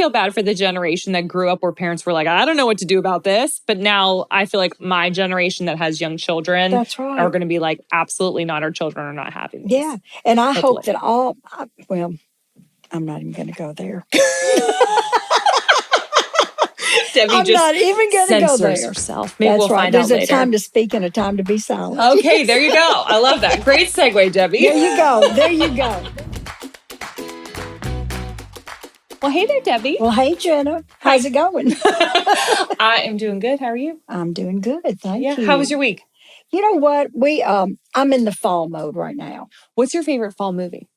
feel bad for the generation that grew up where parents were like, I don't know what to do about this. But now I feel like my generation that has young children That's right. are going to be like, absolutely not. Our children are not having these. Yeah. And I hope Hopefully. that well, I'm not even going to go there. Debbie I'm just not even going to go censors there. herself. Maybe That's we'll right. find There's out a later. time to speak and a time to be silent. Okay, there you go. I love that. Great segue, Debbie. There you go. There you go. Well, hey there, Debbie. Well, hey, Jenna. How's it going? I am doing good. How are you? I'm doing good. Thank you. How was your week? You know what? I'm in the fall mode right now. What's your favorite fall movie?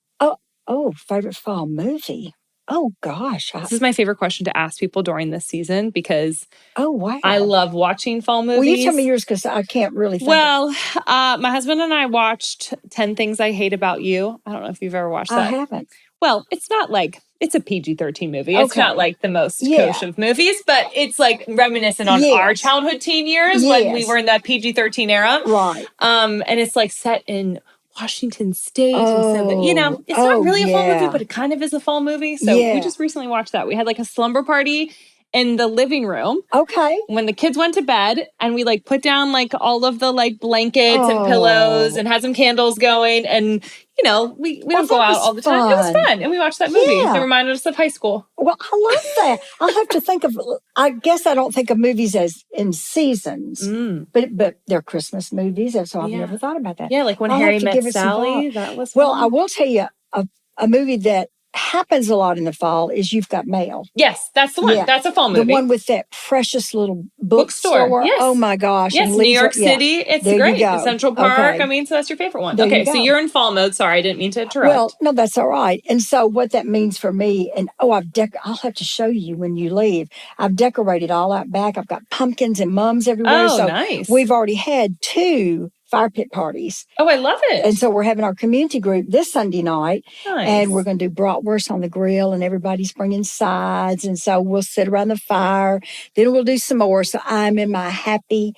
Favorite fall movie. Oh, gosh. This is my favorite question to ask people during this season because wow. I love watching fall movies. Well, you tell me yours because I can't really think. Well, my husband and I watched 10 Things I Hate About You. I don't know if you've ever watched that. I haven't. Well, it's not like, it's a PG-13 movie. It's not like the most kosher of movies, but it's like reminiscent on our childhood teen years when we were in that PG-13 era. Right. And it's like set in Washington State. And so, it's not really a fall movie, but it kind of is a fall movie. So we just recently watched that. We had like a slumber party in the living room. Okay. When the kids went to bed and we like put down like all of the like blankets and pillows and had some candles going. And, we don't go out all the time. It was fun. And we watched that movie. It reminded us of high school. Well, I love that. I'll have to think of, I guess I don't think of movies as in seasons, but they're Christmas movies. And so I've never thought about that. Yeah, like When Harry Met Sally. That was fun. Well, I will tell you a movie that happens a lot in the fall is You've Got Mail. Yes, that's the one. Yeah. That's a fall movie. The one with that precious little bookstore. Yes. Oh my gosh. Yes, New York City. It's there great. Central Park. Okay. So that's your favorite one. Okay, so you're in fall mode. Sorry, I didn't mean to interrupt. Well, no, that's all right. And so what that means for me, and I'll have to show you when you leave. I've decorated all out back. I've got pumpkins and mums everywhere. Oh, nice. We've already had 2 fire pit parties. Oh, I love it. And so we're having our community group this Sunday night. Nice. And we're going to do bratwurst on the grill and everybody's bringing sides. And so we'll sit around the fire. Then we'll do some more. So I'm in my happy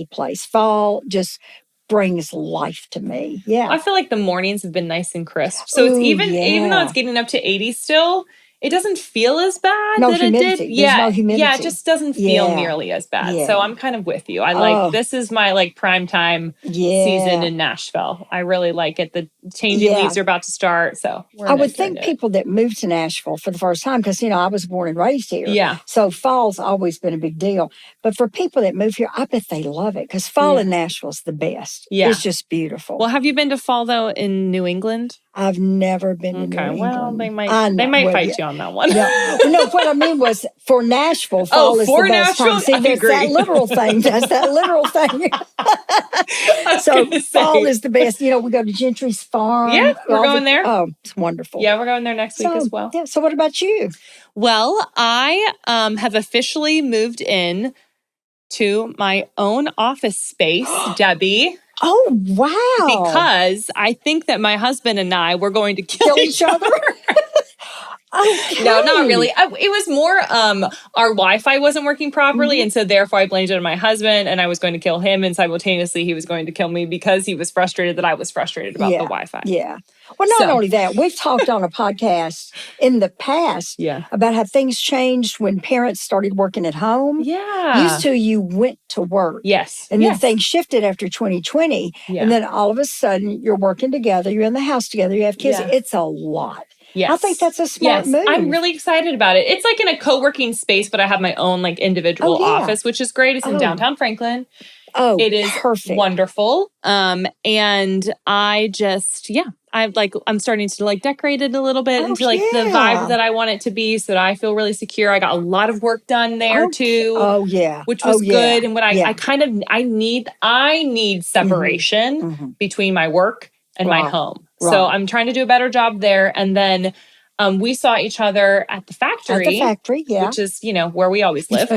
place. Fall just brings life to me. Yeah. I feel like the mornings have been nice and crisp. So it's even though it's getting up to 80 still, it doesn't feel as bad no that humidity. it did. There's no humidity. Yeah, it just doesn't feel nearly as bad. Yeah. So I'm kind of with you. I like this is my like prime time season in Nashville. I really like it. The changing leaves are about to start. So I would think people that move to Nashville for the first time, because I was born and raised here. Yeah. So fall's always been a big deal. But for people that move here, I bet they love it because fall in Nashville is the best. Yeah. It's just beautiful. Well, have you been to fall though in New England? I've never been to New England. Well, they might fight you on that one. No, what I mean was for Nashville, fall is the best time. See, there's that literal thing. That's that literal thing. So fall is the best. We go to Gentry's Farm. Yeah, we're going there. Oh, it's wonderful. Yeah, we're going there next week as well. Yeah. So what about you? Well, I have officially moved in to my own office space, Debbie. Oh, wow. Because I think that my husband and I were going to kill each other. Okay. No, not really. It was more our Wi-Fi wasn't working properly. And so therefore I blamed it on my husband and I was going to kill him. And simultaneously he was going to kill me because he was frustrated that I was frustrated about the Wi-Fi. Yeah. Well, not only that, we've talked on a podcast in the past about how things changed when parents started working at home. Yeah. Used to, you went to work. Yes. And then things shifted after 2020. Yeah. And then all of a sudden you're working together, you're in the house together, you have kids. Yeah. It's a lot. Yes. I think that's a smart move. I'm really excited about it. It's like in a co-working space, but I have my own like individual office, which is great. It's in downtown Franklin. Oh, it is perfect. Wonderful. And I just, I'm starting to like decorate it a little bit into like the vibe that I want it to be so that I feel really secure. I got a lot of work done there too. Oh yeah. Which was good. And what I need separation between my work and my home. Right. So I'm trying to do a better job there. And then we saw each other at the factory. At the factory, which is, where we always live.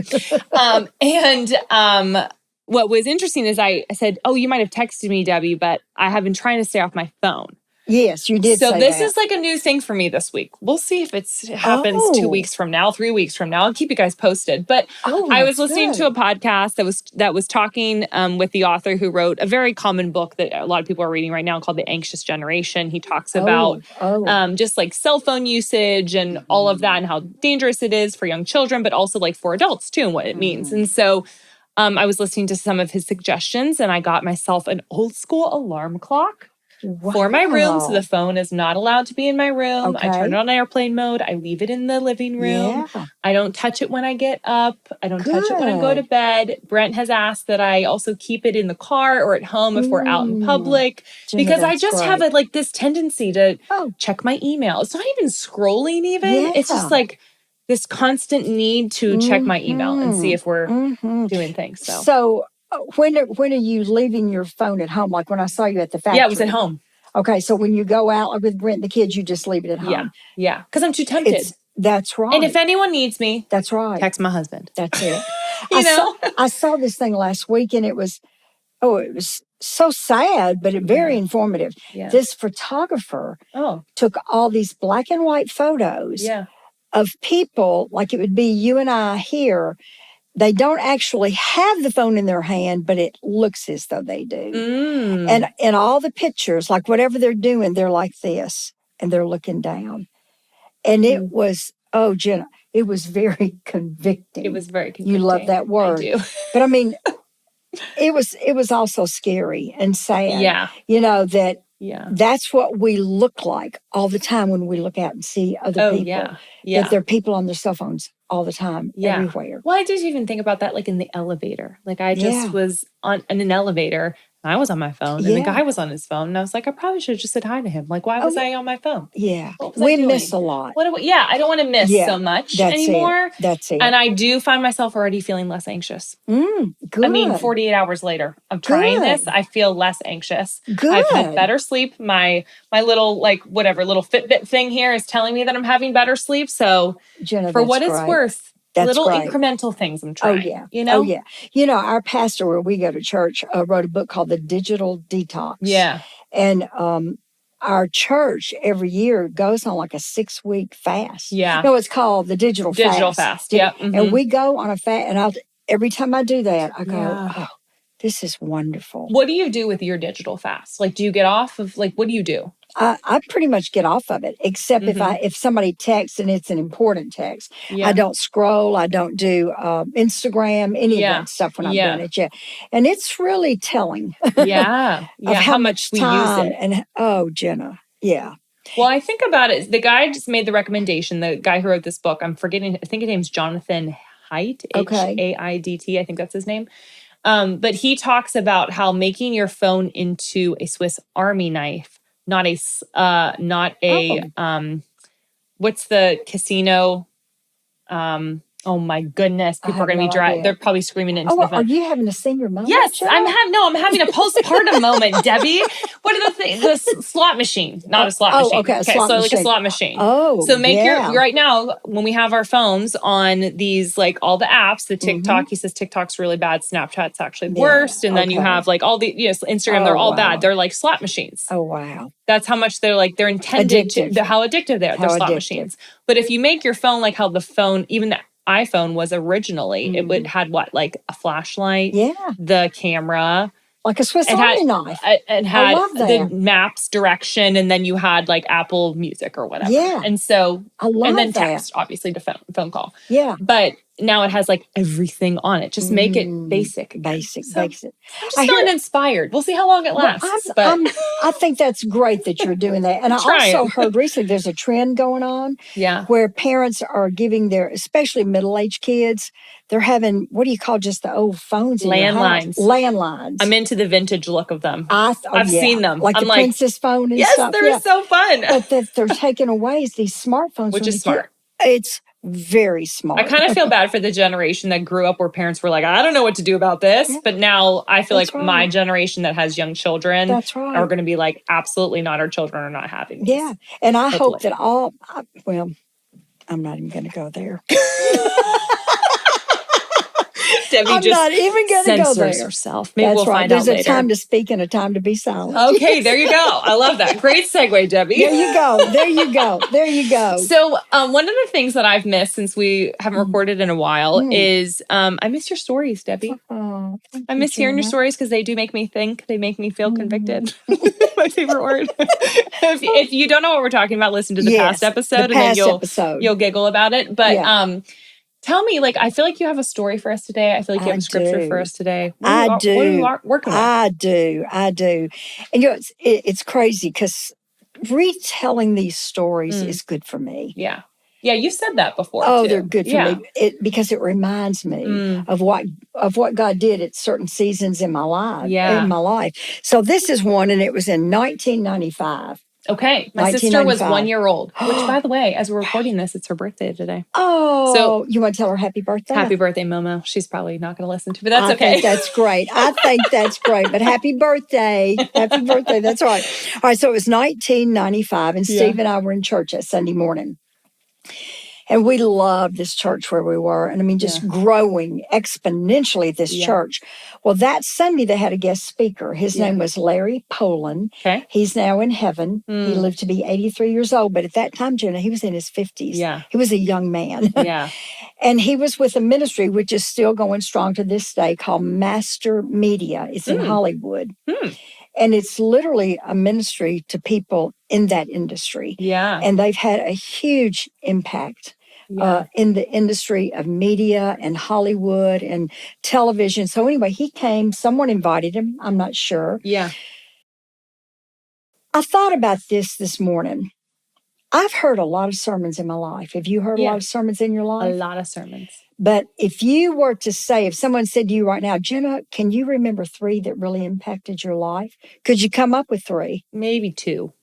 What was interesting is I said, oh, you might have texted me, Debbie, but I have been trying to stay off my phone. Yes, you did So say this that. is like a new thing for me this week. We'll see if it happens 2 weeks from now, 3 weeks from now. I'll keep you guys posted. But I was listening to a podcast that was talking with the author who wrote a very common book that a lot of people are reading right now called The Anxious Generation. He talks about just like cell phone usage and all of that and how dangerous it is for young children, but also like for adults too and what it means. And so I was listening to some of his suggestions and I got myself an old school alarm clock. For my room, so the phone is not allowed to be in my room. I turn it on airplane mode. I leave it in the living room. I don't touch it when I get up. I don't touch it when I go to bed. Brent has asked that I also keep it in the car or at home if we're out in public, because I just have this tendency to check my email. It's not even scrolling even. It's just like this constant need to check my email and see if we're doing things. So when are you leaving your phone at home? Like when I saw you at the factory? Yeah, it was at home. Okay, so when you go out like with Brent and the kids, you just leave it at home? Yeah, because I'm too tempted. That's right. And if anyone needs me, that's right. Text my husband. That's it. I saw this thing last week and it was so sad, but very informative. Yeah. This photographer took all these black and white photos of people, like it would be you and I here. They don't actually have the phone in their hand, but it looks as though they do. And in all the pictures, like whatever they're doing, they're like this, and they're looking down. And it was, Jenna, it was very convicting. It was very convicting. You love that word. I do. But I mean, it was also scary and sad. Yeah. You know, that's what we look like all the time when we look out and see other people. Yeah. That there are people on their cell phones all the time, everywhere. Well, I didn't even think about that, like in the elevator. Like I just was in an elevator. I was on my phone, and the guy was on his phone, and I was like, I probably should have just said hi to him. Like, why was I on my phone? Yeah, we miss a lot. I don't want to miss so much anymore. That's it. And I do find myself already feeling less anxious. Good. I mean, 48 hours later of trying this, I feel less anxious. Good. I've had better sleep. My little little Fitbit thing here is telling me that I'm having better sleep. So, Jenna, for what it's worth. Little incremental things I'm trying. You know? Oh, yeah. You know, our pastor where we go to church wrote a book called The Digital Detox. Yeah. And our church every year goes on like a 6-week fast. Yeah. No, it's called the Digital Fast. Digital Fast, yeah. Mm-hmm. And we go on a fast, and every time I do that, I go, oh, this is wonderful. What do you do with your digital fast? Like, do you get off of, like, what do you do? I pretty much get off of it, except if somebody texts and it's an important text. I don't scroll. I don't do Instagram, any of that stuff when I'm doing it yet. And it's really telling. Of how much we use it. And Jenna, Well, I think about it. The guy just made the recommendation. The guy who wrote this book, I think his name's Jonathan Haidt. Haidt. I think that's his name. But he talks about how making your phone into a Swiss Army knife. Not a what's the casino? Oh my goodness. People are going to be driving. They're probably screaming into the phone. Are you having a senior moment? Yes, I'm having a postpartum moment, Debbie. What are the things? The slot machine, not a slot machine. Okay, like a slot machine. Oh, so make right now when we have our phones on these, like all the apps, the TikTok, he says TikTok's really bad. Snapchat's actually the worst. And then you have like all the, Instagram, they're all bad. They're like slot machines. Oh, wow. That's how much they're intended to, how addictive they are. They're slot machines. But if you make your phone like how the phone, even the iPhone was originally, it had what, like a flashlight, the camera, like a Swiss Army knife. It had the maps direction, and then you had like Apple Music or whatever. Yeah, and so and then that. text, obviously, to phone call. Yeah, but now it has like everything on it. Just make it basic. Basic. I'm just feeling inspired. We'll see how long it lasts. I think that's great that you're doing that. And I also heard recently there's a trend going on where parents are giving especially middle-aged kids, they're having, what do you call just the old phones? Landlines. Landlines. I'm into the vintage look of them. I've seen them. Like the Princess phone and stuff. Yes, they're so fun. But that they're taking away these smartphones. Which is smart. It's very smart. I kind of feel bad for the generation that grew up where parents were like, I don't know what to do about this. But now I feel my generation that has young children are going to be like, absolutely not. Our children are not having these. Yeah. And I hope that I'm not even going to go there. Debbie I'm just not even going to go censors there. herself. Maybe That's we'll right. find There's out a later. time to speak and a time to be silent. Okay, there you go. I love that. Great segue, Debbie. There you go. There you go. There you go. So one of the things that I've missed since we haven't recorded in a while is I miss your stories, Debbie. Oh, I miss hearing your stories because they do make me think. They make me feel convicted. My favorite word. If you don't know what we're talking about, listen to the past episode, and then you'll giggle about it. But tell me, like, I feel like you have a story for us today. I feel like you have a scripture for us today. What are you working with? I do. And it's crazy because retelling these stories is good for me. Yeah. Yeah, you said that before. Oh, too. they're good for me because it reminds me of what God did at certain seasons in my life. Yeah. In my life. So this is one, and it was in 1995. Okay. My sister was 1 year old, which, by the way, as we're recording this, it's her birthday today. Oh, so you want to tell her happy birthday? Happy birthday, Momo. She's probably not going to listen to, but that's okay. I think that's great. I think that's great. But happy birthday. Happy birthday. That's right. All right. So it was 1995, and Steve and I were in church that Sunday morning. And we loved this church where we were. And I mean, just growing exponentially at this church. Well, that Sunday they had a guest speaker. His name was Larry Poland. Okay. He's now in heaven. He lived to be 83 years old. But at that time, Jenna, he was in his 50s. Yeah. He was a young man. Yeah. And he was with a ministry, which is still going strong to this day, called Master Media. It's in Hollywood. And it's literally a ministry to people in that industry. Yeah. And they've had a huge impact in the industry of media and Hollywood and television. So anyway, he came. Someone invited him. I'm not sure. Yeah. I thought about this morning. I've heard a lot of sermons in my life. Have you heard a lot of sermons in your life? A lot of sermons. But if you were to say, if someone said to you right now, Jenna, can you remember 3 that really impacted your life? Could you come up with 3? Maybe 2.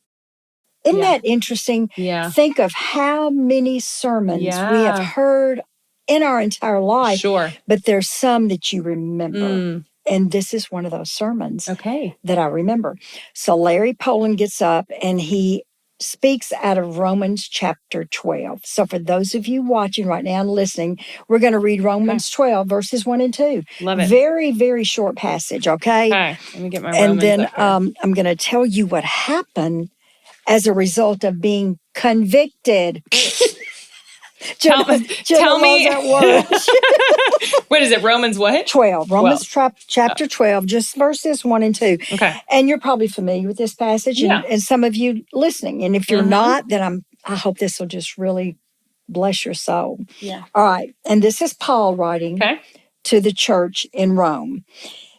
Isn't that interesting? Yeah. Think of how many sermons we have heard in our entire life. Sure. But there's some that you remember. And this is one of those sermons that I remember. So Larry Poland gets up and he speaks out of Romans chapter 12. So for those of you watching right now and listening, we're going to read Romans 12, verses 1 and 2. Love it. Very, very short passage, okay? Okay. Let me get my And Romans then up here. I'm going to tell you what happened as a result of being convicted. Tell me. That word. What is it? Romans what? 12. Romans chapter 12, just verses 1 and 2. Okay. And you're probably familiar with this passage, and some of you listening. And if you're not, then I hope this will just really bless your soul. Yeah. All right. And this is Paul writing to the church in Rome.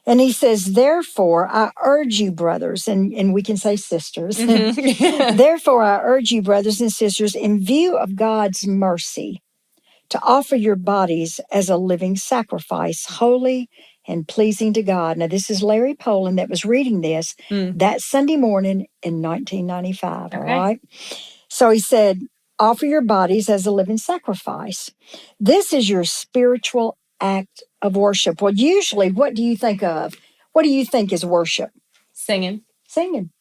And he says, therefore, I urge you, brothers, and we can say sisters. Therefore, I urge you, brothers and sisters, in view of God's mercy, to offer your bodies as a living sacrifice, holy and pleasing to God. Now, this is Larry Poland that was reading this that Sunday morning in 1995, all right? So he said, offer your bodies as a living sacrifice. This is your spiritual act of worship. Well, usually, what do you think of? What do you think is worship? Singing.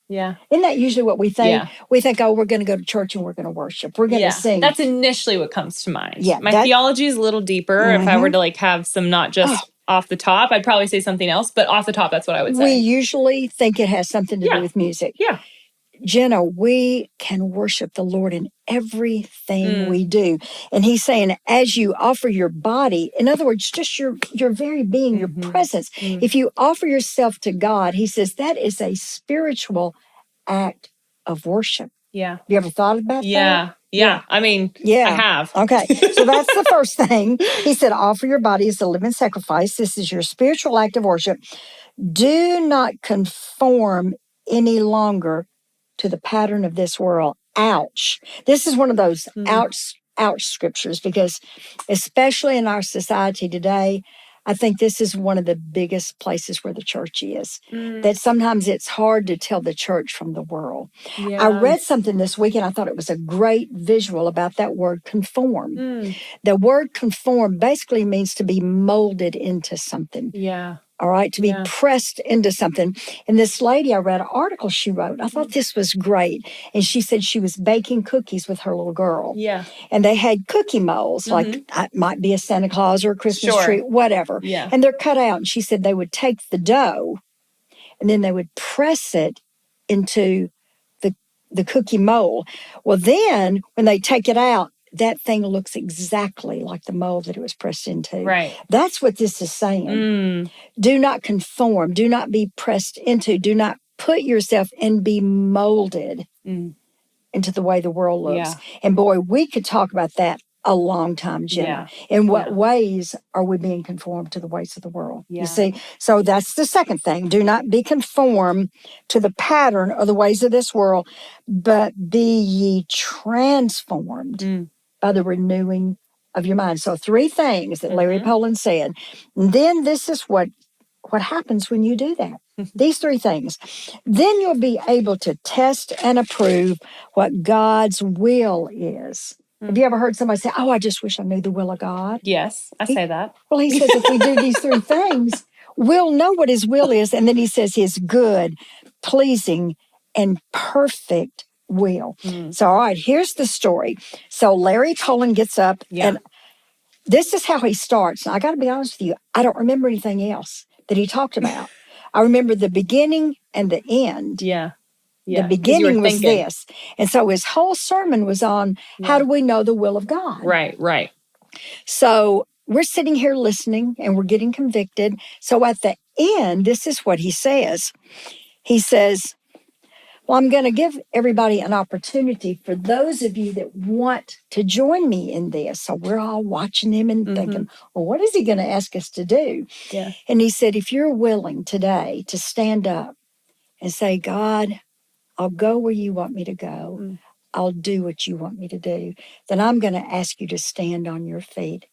Yeah. Isn't that usually what we think? Yeah. We think, oh, we're going to go to church and we're going to worship. We're going to sing. That's initially what comes to mind. Yeah, My theology is a little deeper. If I were to have some not just off the top, I'd probably say something else. But off the top, that's what I would say. We usually think it has something to do with music. Yeah. Jenna, we can worship the Lord in everything we do. And he's saying, as you offer your body, in other words, just your very being, your presence, if you offer yourself to God, he says that is a spiritual act of worship. Yeah. You ever thought about that? Yeah. I mean, I have. Okay. So that's the first thing. He said, offer your body as a living sacrifice. This is your spiritual act of worship. Do not conform any longer to the pattern of this world. Ouch. This is one of those ouch scriptures, because especially in our society today, I think this is one of the biggest places where the church is, that sometimes it's hard to tell the church from the world. Yeah. I read something this week and I thought it was a great visual about that word conform. The word conform basically means to be molded into something. Yeah. All right, to be pressed into something. And this lady, I read an article she wrote. I thought this was great. And she said she was baking cookies with her little girl. Yeah. And they had cookie molds, like it might be a Santa Claus or a Christmas tree, whatever. Yeah. And they're cut out. And she said they would take the dough and then they would press it into the cookie mold. Well, then when they take it out, that thing looks exactly like the mold that it was pressed into. Right. That's what this is saying. Do not conform. Do not be pressed into. Do not put yourself and be molded into the way the world looks. Yeah. And boy, we could talk about that a long time, Jenna. In what ways are we being conformed to the ways of the world? You see? So that's the second thing. Do not be conformed to the pattern or the ways of this world, but be ye transformed by the renewing of your mind. So 3 things that Larry Poland said. And then this is what happens when you do that. These 3 things. Then you'll be able to test and approve what God's will is. Have you ever heard somebody say, oh, I just wish I knew the will of God? Yes, I say that. Well, he says if we do these 3 things, we'll know what his will is. And then he says his good, pleasing, and perfect will. So, all right, here's the story. So Larry Poland gets up and this is how he starts. Now, I got to be honest with you, I don't remember anything else that he talked about. I remember the beginning and the end. Yeah. The beginning was this. And so his whole sermon was on how do we know the will of God? Right. So we're sitting here listening and we're getting convicted. So at the end, this is what he says. He says, well, I'm going to give everybody an opportunity for those of you that want to join me in this. So we're all watching him and thinking, well, what is he going to ask us to do? Yeah. And he said, if you're willing today to stand up and say, God, I'll go where you want me to go. I'll do what you want me to do. Then I'm going to ask you to stand on your feet.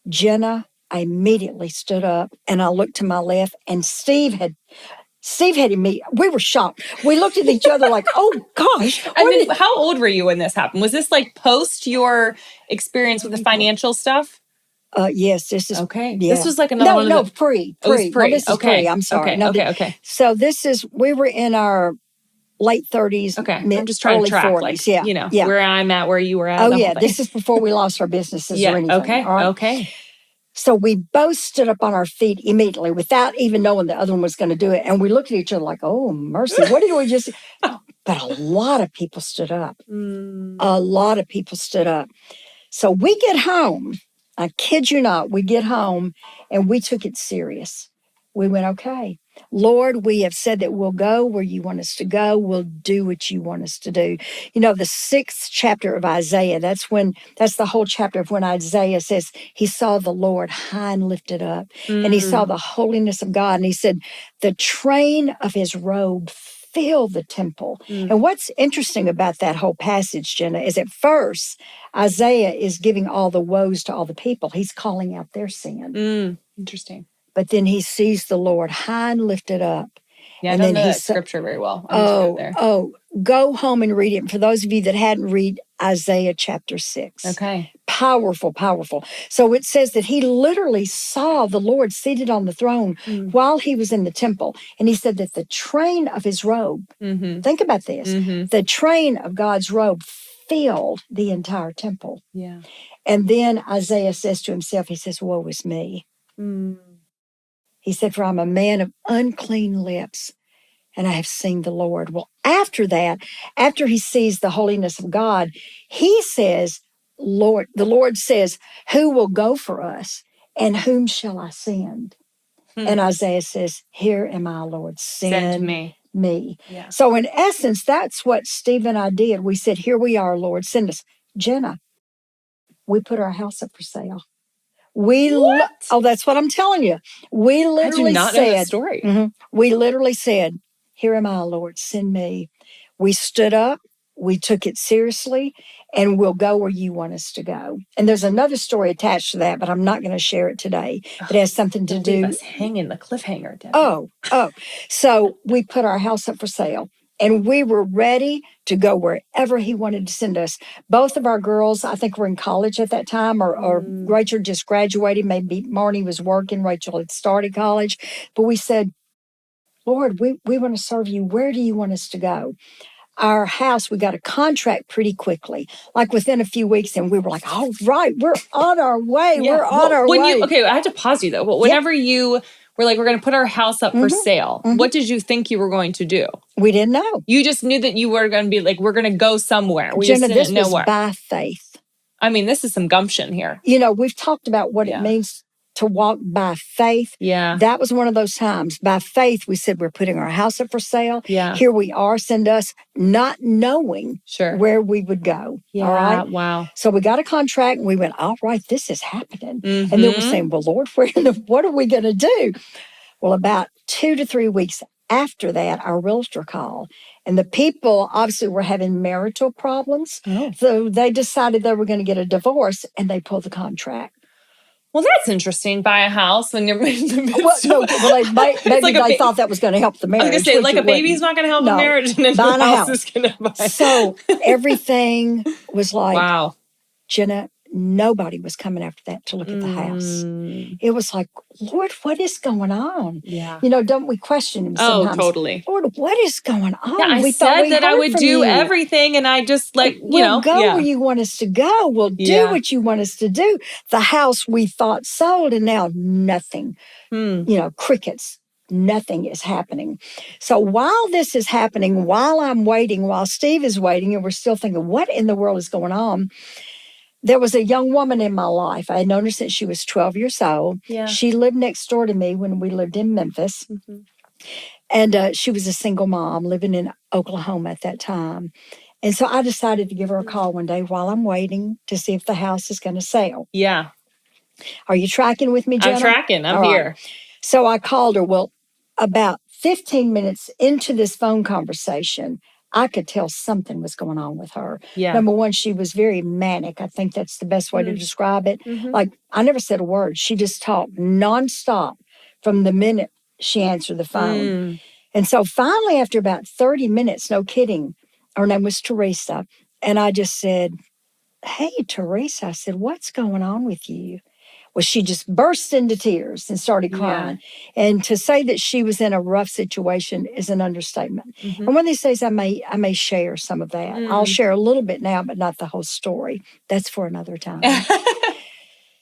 Jenna, I immediately stood up and I looked to my left and Steve had me. We were shocked. We looked at each other like, oh gosh. How old were you when this happened? Was this like post your experience with the financial stuff? Yes, this is okay. Yeah. This was like another one of the, pre. It was pre. No, this is pre. I'm sorry. Okay. So we were in our late 30s. Okay. I'm just trying to track 40s. Where I'm at, where you were at. Oh, yeah. This is before we lost our businesses or anything. Okay. Right? Okay. So we both stood up on our feet immediately without even knowing the other one was going to do it. And we looked at each other like, oh, mercy. What did we just... But a lot of people stood up. A lot of people stood up. So we get home. I kid you not. We get home and we took it serious. We went, okay, Lord, we have said that we'll go where you want us to go. We'll do what you want us to do. You know, the 6th chapter of Isaiah, that's the whole chapter of when Isaiah says he saw the Lord high and lifted up and he saw the holiness of God. And he said, the train of his robe filled the temple. And what's interesting about that whole passage, Jenna, is at first, Isaiah is giving all the woes to all the people. He's calling out their sin. Interesting. But then he sees the Lord high and lifted up. Yeah, and I don't know that scripture very well. Go home and read it. For those of you that hadn't read Isaiah chapter 6. Okay. Powerful, powerful. So it says that he literally saw the Lord seated on the throne while he was in the temple. And he said that the train of his robe, think about this, the train of God's robe filled the entire temple. Yeah. And then Isaiah says to himself, he says, woe is me. He said, for I'm a man of unclean lips, and I have seen the Lord. Well, after that, after he sees the holiness of God, he says, the Lord says, who will go for us, and whom shall I send? And Isaiah says, here am I, Lord, send me. Yeah. So in essence, that's what Steve and I did. We said, here we are, Lord, send us. Jenna, we put our house up for sale. That's what I'm telling you. We literally I do not know that story. We literally said, here am I, Lord, send me. We stood up, we took it seriously, and we'll go where you want us to go. And there's another story attached to that, but I'm not going to share it today. But it has something to do. Leave us hanging the cliffhanger. Debbie. Oh. So we put our house up for sale. And we were ready to go wherever he wanted to send us. Both of our girls, I think, were in college at that time, or Rachel just graduated. Maybe Marnie was working. Rachel had started college. But we said, Lord, we want to serve you. Where do you want us to go? Our house, we got a contract pretty quickly, like within a few weeks. And we were like, all right, we're on our way. Yeah. We're on our way. Okay, I have to pause you though. But whenever you were like, we're going to put our house up for sale, what did you think you were going to do? We didn't know. You just knew that you were going to be like, we're going to go somewhere. We Jenna, just this didn't know was where. by faith. I mean, this is some gumption here. You know, we've talked about what it means to walk by faith. Yeah. That was one of those times. By faith, we said, we're putting our house up for sale. Yeah. Here we are. Send us, not knowing where we would go. Yeah. All right. Wow. So we got a contract and we went, all right, this is happening. And then we're saying, well, Lord, what are we going to do? Well, about 2 to 3 weeks after that, our realtor called. And the people obviously were having marital problems. Oh. So they decided they were going to get a divorce and they pulled the contract. Well, that's interesting. Buy a house when you're in the midst Maybe they thought that was going to help the marriage. I was going to say, like a baby's not going to help a marriage, and then buying the a house is going to buy. So everything was like, wow. Jenna, nobody was coming after that to look at the house. It was like, Lord, what is going on? Yeah. You know, don't we question him sometimes? Oh, totally. Lord, what is going on? Yeah, I said that I would do everything, and I just we'll go where you want us to go. We'll do what you want us to do. The house we thought sold, and now nothing. You know, crickets. Nothing is happening. So while this is happening, while I'm waiting, while Steve is waiting, and we're still thinking, what in the world is going on? There was a young woman in my life. I had known her since she was 12 years old. Yeah. She lived next door to me when we lived in Memphis. And she was a single mom living in Oklahoma at that time. And so I decided to give her a call one day while I'm waiting to see if the house is going to sell. Yeah. Are you tracking with me, Jenna? I'm tracking. I'm here. Right. So I called her. Well, about 15 minutes into this phone conversation, I could tell something was going on with her. Yeah. Number one, she was very manic. I think that's the best way to describe it. Like, I never said a word. She just talked nonstop from the minute she answered the phone. And so finally, after about 30 minutes, no kidding, her name was Teresa. And I just said, hey, Teresa, I said, what's going on with you? Well, she just burst into tears and started crying. Yeah. And to say that she was in a rough situation is an understatement. And one of these days, I may share some of that. I'll share a little bit now, but not the whole story. That's for another time.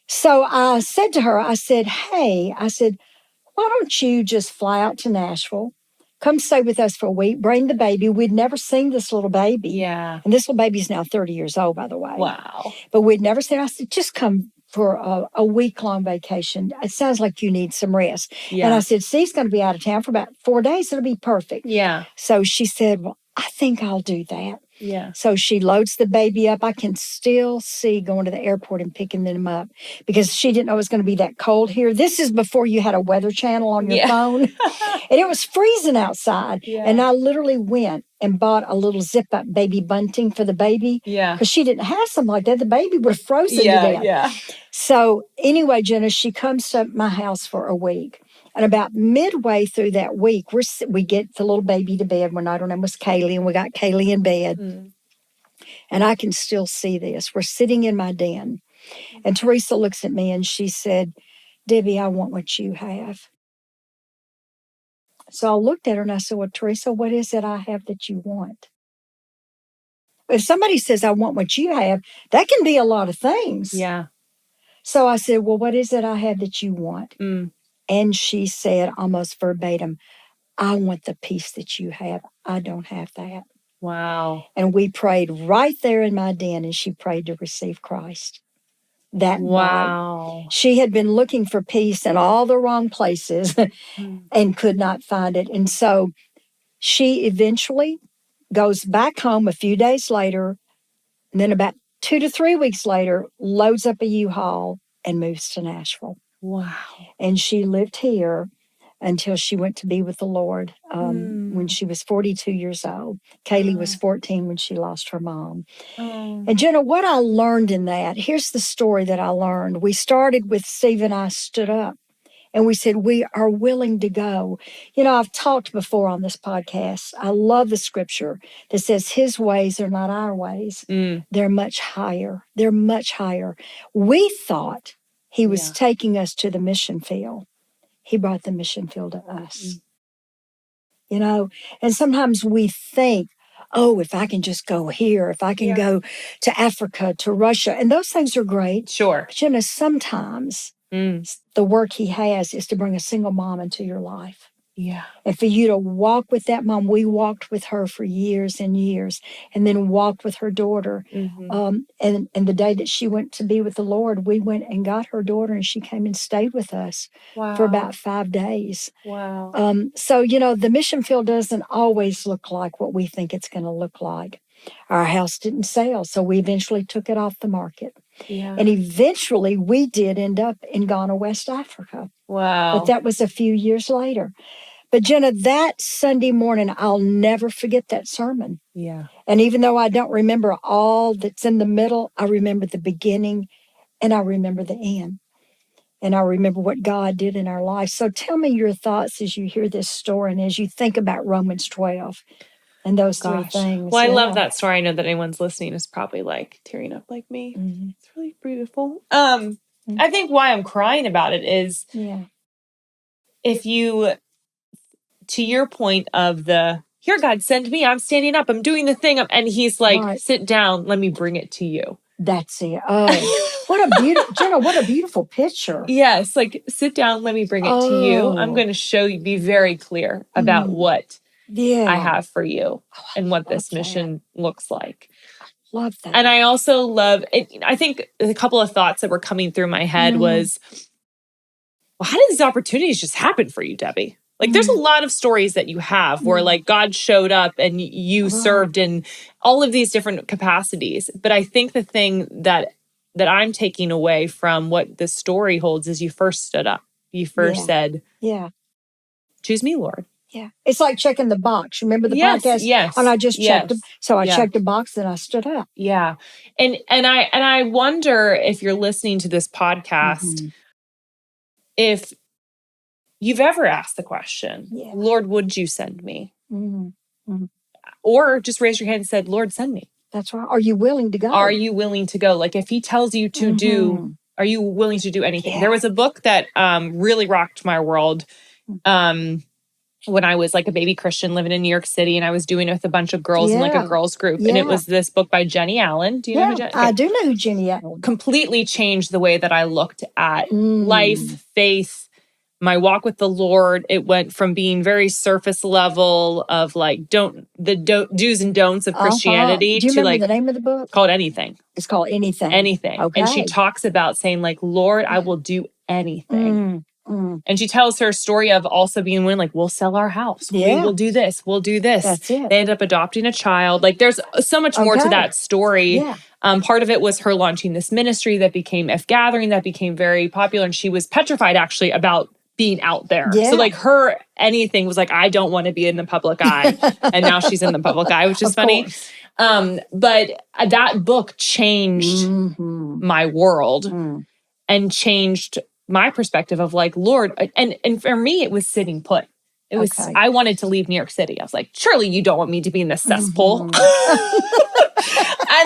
So I said to her, I said, hey, why don't you just fly out to Nashville, come stay with us for a week, bring the baby. We'd never seen this little baby. Yeah. And this little baby's now 30 years old, by the way. Wow. But we'd never seen her. I said, just come for a week-long vacation. It sounds like you need some rest. Yeah. And I said, Steve's going to be out of town for about 4 days. It'll be perfect. Yeah. So she said, well, I think I'll do that. Yeah. So she loads the baby up. I can still see going to the airport and picking them up because she didn't know it was going to be that cold here. This is before you had a weather channel on your phone. And it was freezing outside. Yeah. And I literally went and bought a little zip-up baby bunting for the baby. Yeah. Because she didn't have something like that. The baby would have frozen to death. Yeah. So anyway, Jenna, she comes to my house for a week. And about midway through that week, we get the little baby to bed. One night her name was Kaylee, and we got Kaylee in bed. And I can still see this. We're sitting in my den. And Teresa looks at me and she said, Debbie, I want what you have. So I looked at her and I said, well, Teresa, what is it I have that you want? If somebody says, I want what you have, that can be a lot of things. Yeah. So I said, well, what is it I have that you want? And she said almost verbatim, I want the peace that you have. I don't have that. Wow. And we prayed right there in my den, and she prayed to receive Christ that night. She had been looking for peace in all the wrong places and could not find it. And so she eventually goes back home a few days later, and then about 2 to 3 weeks later, loads up a U-Haul and moves to Nashville. Wow. And she lived here until she went to be with the Lord when she was 42 years old. Kaylee was 14 when she lost her mom. And Jenna, what I learned in that, here's the story that I learned. We started with Steve and I stood up And we said, we are willing to go. You know, I've talked before on this podcast. I love the scripture that says his ways are not our ways. They're much higher. They're much higher. We thought he was taking us to the mission field. He brought the mission field to us. You know, and sometimes we think, oh, if I can just go here, if I can go to Africa, to Russia, and those things are great. Sure. But you know, sometimes the work he has is to bring a single mom into your life. Yeah. And for you to walk with that mom, we walked with her for years and years, and then walked with her daughter. And the day that she went to be with the Lord, we went and got her daughter, and she came and stayed with us for about 5 days. Wow. So, you know, the mission field doesn't always look like what we think it's going to look like. Our house didn't sell, so we eventually took it off the market. Yeah. And eventually we did end up in Ghana, West Africa. Wow. But that was a few years later. But Jenna, that Sunday morning, I'll never forget that sermon. Yeah. And even though I don't remember all that's in the middle, I remember the beginning and I remember the end. And I remember what God did in our life. So tell me your thoughts as you hear this story and as you think about Romans 12 and those three things. Well, I love that story. I know that anyone's listening is probably like tearing up like me. It's really beautiful. I think why I'm crying about it is if you, to your point of here, God, send me. I'm standing up. I'm doing the thing. And he's like, sit down. Let me bring it to you. That's it. Oh, what a beautiful, Jenna, what a beautiful picture. Yes. Like, sit down. Let me bring it to you. I'm going to show you, be very clear about what I have for you and what this mission looks like. Love that. And I also love it. I think a couple of thoughts that were coming through my head was, well, how did these opportunities just happen for you, Debbie? Like, there's a lot of stories that you have where, like, God showed up and you served in all of these different capacities. But I think the thing that I'm taking away from what this story holds is you first stood up. You first said, choose me, Lord. Yeah. It's like checking the box. Remember the podcast? Yes. And I just checked them. So I checked the box and I stood up. Yeah. And I wonder if you're listening to this podcast, if you've ever asked the question, Lord, would you send me? Or just raise your hand and said, Lord, send me. That's right. Are you willing to go? Are you willing to go? Like, if he tells you to do, are you willing to do anything? Yeah. There was a book that really rocked my world when I was like a baby Christian living in New York City, and I was doing it with a bunch of girls in like a girls group. And it was this book by Jenny Allen. Do you know who Jenny? I do know who Jenny Allen. Completely changed the way that I looked at life, faith, my walk with the Lord. It went from being very surface level of like do's and don'ts of Christianity Do you to remember like the name of the book? Called Anything. It's called Anything. Anything. Okay. And she talks about saying like, Lord, I will do anything. And she tells her story of also being willing, like, we'll sell our house. We will do this. We'll do this. That's it. They end up adopting a child. Like, there's so much more to that story. Yeah. Part of it was her launching this ministry that became F Gathering, that became very popular. And she was petrified actually about being out there. Yeah. So like her anything was like, I don't want to be in the public eye. And now she's in the public eye, which is funny. But that book changed my world and changed my perspective of like, Lord, and for me, it was sitting put. It was, I wanted to leave New York City. I was like, surely you don't want me to be in this cesspool. And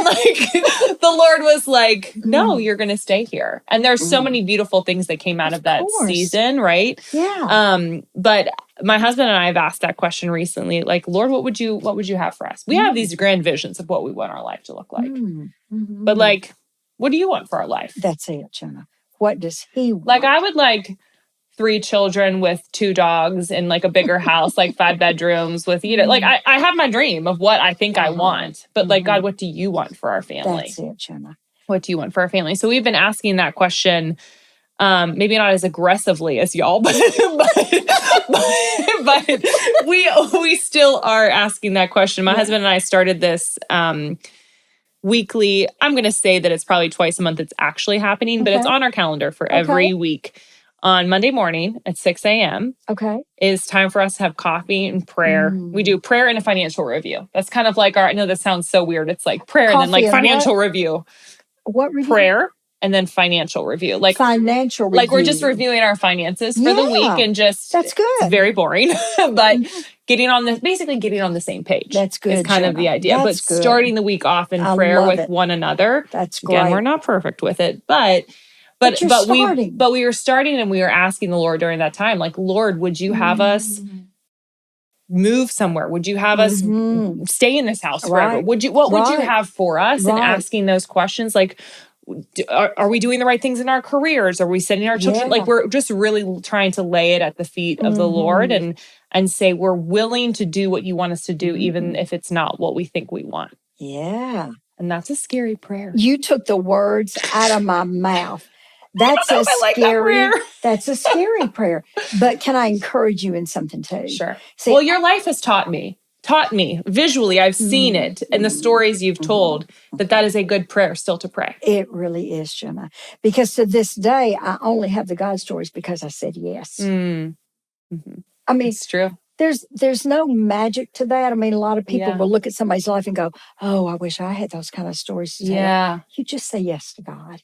like, the Lord was like, no, you're going to stay here. And there's so many beautiful things that came out of that season, right? Yeah. But my husband and I have asked that question recently, like, Lord, what would you have for us? We have these grand visions of what we want our life to look like. But like, what do you want for our life? That's it, Jenna. What does he want? Like, I would like 3 children with 2 dogs in like a bigger house, like 5 bedrooms with, you know, like I have my dream of what I think I want, but like, God, what do you want for our family? That's it, Jenna. What do you want for our family? So we've been asking that question, maybe not as aggressively as y'all, but we still are asking that question. My husband and I started this, weekly, I'm going to say that it's probably twice a month it's actually happening, but it's on our calendar for every week. On Monday morning at 6 a.m. is time for us to have coffee and prayer. We do prayer and a financial review. That's kind of like I know this sounds so weird. It's like prayer and then like financial review. What review? Prayer and then financial review. Like financial review. Like we're just reviewing our finances for the week and just that's good. It's very boring, but getting on the same page. That's good. Is kind of the idea. That's but good. Starting the week off in prayer with one another. That's great. Again, we're not perfect with it, but we were starting and we were asking the Lord during that time, like, Lord, would you have us move somewhere? Would you have us stay in this house forever? What would you have for us? And asking those questions, like, are we doing the right things in our careers? Are we sending our children? Like, we're just really trying to lay it at the feet of the Lord and say, we're willing to do what you want us to do, even if it's not what we think we want. Yeah. And that's a scary prayer. You took the words out of my mouth. That's a scary, that's a scary prayer. But can I encourage you in something too? Sure. See, your life has taught me visually. I've seen it in the stories you've told that is a good prayer still to pray. It really is, Jenna. Because to this day, I only have the God stories because I said yes. I mean, it's true. There's no magic to that. I mean, a lot of people will look at somebody's life and go, oh, I wish I had those kind of stories to tell. Yeah. You just say yes to God.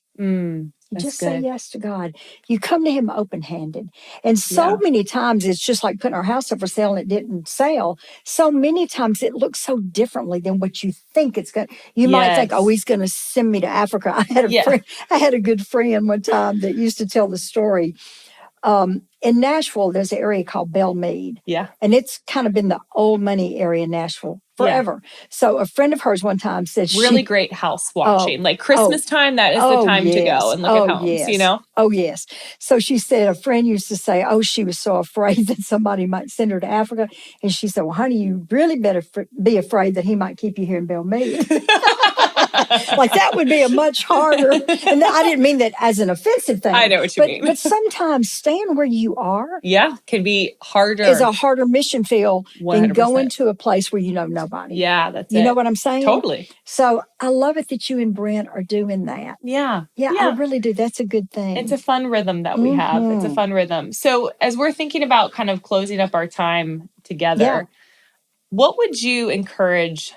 Say yes to God. You come to him open-handed. And so many times it's just like putting our house up for sale and it didn't sell. So many times it looks so differently than what you think it's going to. You might think, oh, he's going to send me to Africa. I had a good friend one time that used to tell the story. In Nashville, there's an area called Belle Meade. Yeah. And it's kind of been the old money area in Nashville forever. Yeah. So a friend of hers one time said really great house watching. Like Christmas time, that is the time to go and look at homes, you know? Oh, yes. So she said a friend used to say, oh, she was so afraid that somebody might send her to Africa. And she said, well, honey, you really better be afraid that he might keep you here in Belle Meade. Like that would be a much harder. And I didn't mean that as an offensive thing. I know what you mean. But sometimes staying where you are. Yeah, can be harder. Is a harder mission field 100%. Than going to a place where you know nobody. Yeah, that's You know what I'm saying? Totally. So I love it that you and Brent are doing that. Yeah. Yeah, I really do. That's a good thing. It's a fun rhythm that we have. It's a fun rhythm. So as we're thinking about kind of closing up our time together, what would you encourage?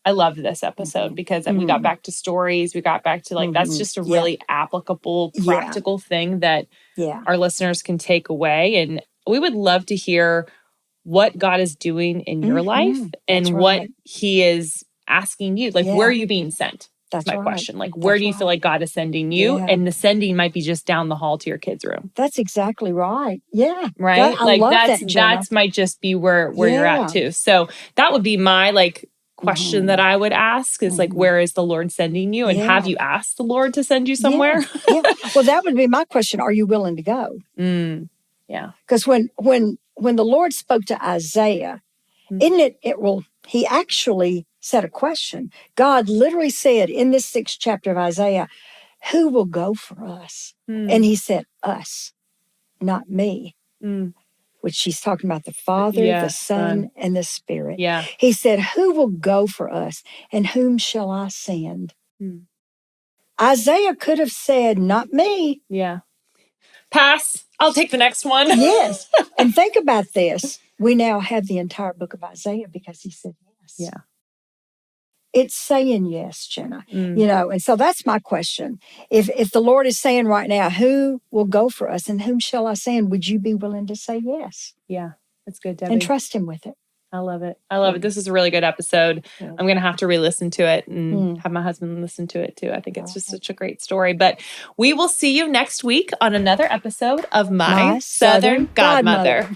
I loved this episode because we got back to stories. We got back to like, that's just a really applicable, practical thing that our listeners can take away. And we would love to hear what God is doing in your life and what he is asking you. Like, where are you being sent? That's my question. Like, where do you feel like God is sending you? And the sending might be just down the hall to your kids' room. That's exactly right. Yeah. Right? I love that might just be where you're at too. So that would be my question that I would ask is like, where is the Lord sending you? And have you asked the Lord to send you somewhere? Well, that would be my question. Are you willing to go? Yeah. Because when the Lord spoke to Isaiah, he actually said a question. God literally said in this 6th chapter of Isaiah, who will go for us? And he said, us, not me. Which she's talking about the Father, the Son, and the Spirit. Yeah. He said, who will go for us and whom shall I send? Isaiah could have said, not me. Yeah. Pass. I'll take the next one. Yes. And think about this. We now have the entire book of Isaiah because he said yes. Yeah. It's saying yes, Jenna. You know, and so that's my question. If the Lord is saying right now, who will go for us and whom shall I send? Would you be willing to say yes? Yeah, that's good, Debbie. And trust him with it. I love it. I love it. This is a really good episode. Yeah. I'm going to have to re-listen to it and have my husband listen to it too. I think it's just such a great story. But we will see you next week on another episode of My Southern Godmother.